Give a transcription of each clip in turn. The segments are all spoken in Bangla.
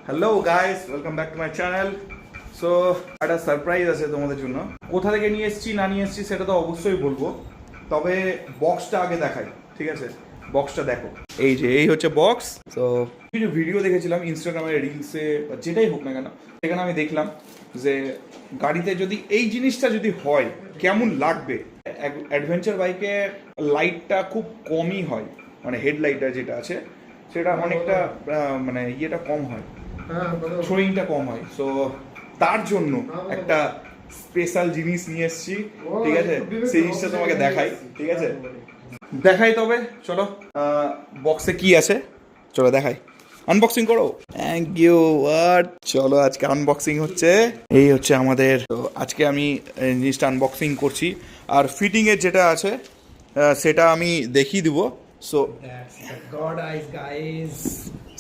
Hello guys, welcome back to my channel. So একটা সারপ্রাইজ আছে তোমাদের জন্য। কোথা থেকে নিয়ে এসেছি না নিয়ে এসেছি সেটা তো অবশ্যই বলবো, তবে বক্সটা আগে দেখাই, ঠিক আছে? বক্সটা দেখো, এই হচ্ছে বক্স। তো কিছু ভিডিও দেখেছিলাম ইনস্টাগ্রামে, রিলসে, যেটাই হোক না কেন, সেখানে আমি দেখলাম যে গাড়িতে যদি এই জিনিসটা যদি হয় কেমন লাগবে। অ্যাডভেঞ্চার বাইকে লাইটটা খুব কমই হয়, মানে হেডলাইটটা যেটা আছে সেটা অনেকটা মানে ইয়েটা কম হয়, থ্রোয়িংটা কম হয়। সো তার জন্য একটা স্পেশাল জিনিস নিয়ে এসেছি, ঠিক আছে? সেই জিনিসটা তোমাকে দেখাই, ঠিক আছে? দেখাই তবে চলো বক্সে কি আছে, চলো দেখাই। আনবক্সিং করো। Thank you. আর চলো আজকে আনবক্সিং হচ্ছে, এই হচ্ছে আমাদের। তো আজকে আমি জিনিসটা আনবক্সিং করছি, আর ফিটিংয়ের যেটা আছে সেটা আমি দেখিয়ে দিব। সো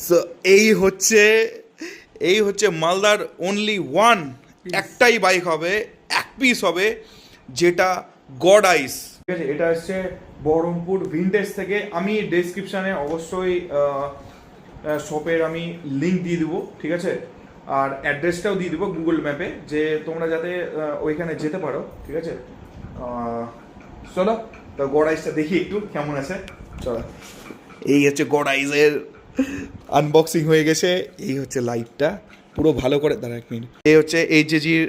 সো এই হচ্ছে মালদার অনলি ওয়ান, একটাই বাইক হবে, এক পিস হবে, যেটা গড আইস, ঠিক আছে? এটা হচ্ছে বহরমপুর ভিনটেজ থেকে। আমি ডেসক্রিপশানে অবশ্যই শপের আমি লিঙ্ক দিয়ে দেবো, ঠিক আছে? আর অ্যাড্রেসটাও দিয়ে দেবো গুগল ম্যাপে, যে তোমরা যাতে ওইখানে যেতে পারো, ঠিক আছে? চলো তো গড আইসটা দেখি একটু কেমন আছে, চলো। এই হচ্ছে গড আইসের আনবক্সিং হয়ে গেছে। এই হচ্ছে লাইটটা, পুরো ভালো করে দাঁড়া এক মিনিট। এই হচ্ছে এইচজেজির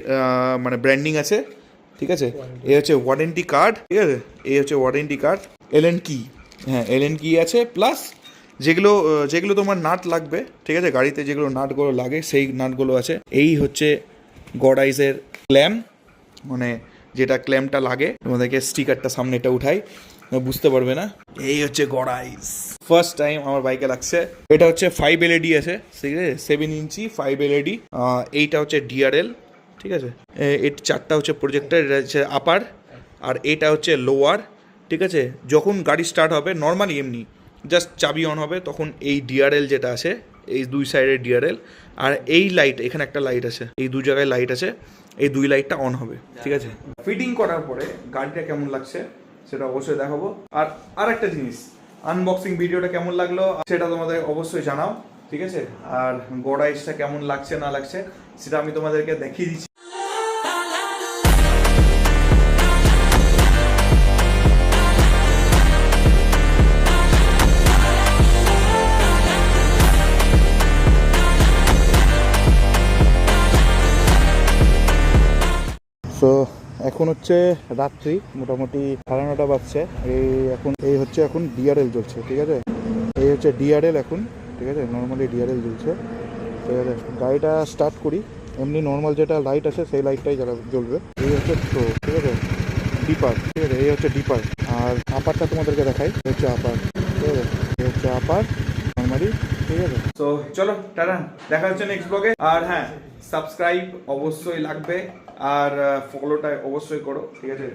মানে ব্র্যান্ডিং আছে, ঠিক আছে? এই হচ্ছে ওয়ারেন্টি কার্ড, ঠিক আছে? এই হচ্ছে ওয়ারেন্টি কার্ড, এলএন কি, হ্যাঁ এলএন কি আছে, প্লাস যেগুলো তোমার নাট লাগবে, ঠিক আছে? গাড়িতে যেগুলো নাটগুলো লাগে সেই নাটগুলো আছে। এই হচ্ছে গড আইসের ক্ল্যাম, মানে যেটা ক্ল্যামটা লাগে, তোমাদেরকে স্টিকারটা সামনে এটা উঠাই, বুঝতে পারবে না। এই হচ্ছে গড আইস, ফার্স্ট টাইম আমার বাইকে লাগছে। এটা হচ্ছে 5 LED আছে, ঠিক আছে? 7 ইঞ্চি 5 LED। এইটা হচ্ছে ডিআরএল, ঠিক আছে? এর চারটা হচ্ছে প্রজেক্টর, এটা হচ্ছে আপার, আর এটা হচ্ছে লোয়ার, ঠিক আছে? যখন গাড়ি স্টার্ট হবে নর্মালি এমনি জাস্ট চাবি অন হবে, তখন এই ডিআরএল যেটা আছে, এই দুই সাইডের ডিআরএল, আর এই লাইট, এখানে একটা লাইট আছে, এই দু জায়গায় লাইট আছে, এই দুই লাইটটা অন হবে, ঠিক আছে? ফিটিং করার পরে গাড়িটা কেমন লাগছে সেটা অবশ্যই দেখাবো। আর একটা জিনিস, আনবক্সিং ভিডিওটা কেমন লাগলো সেটা তোমাদের অবশ্যই জানাও, ঠিক আছে? আর গড আইসটা কেমন লাগছে না লাগছে সেটা আমি তোমাদেরকে দেখিয়ে দিচ্ছি। তো এখন হচ্ছে রাত্রি, মোটামুটি 9:30 বাজছে। এই হচ্ছে এখন ডিআরএল জ্বলছে, ঠিক আছে? এই হচ্ছে ডিআরএল এখন, ঠিক আছে? নর্মালি ডিআরএল জ্বলছে, ঠিক আছে? গাড়িটা স্টার্ট করি, এমনি নর্মাল যেটা লাইট আছে সেই লাইটটাই জ্বলবে। এই হচ্ছে তো, ঠিক আছে? ডিপার, ঠিক আছে? এই হচ্ছে ডিপার। আর আপারটা তোমাদেরকে দেখাই, হচ্ছে আপার, ঠিক আছে? এই হচ্ছে আপার নর্মালি, ঠিক আছে? তো চলো টাটা, দেখা হচ্ছে নেক্সট ব্লগে। আর হ্যাঁ, সাবস্ক্রাইব অবশ্যই লাগবে, আর ফলোটা অবশ্যই করো, ঠিক আছে?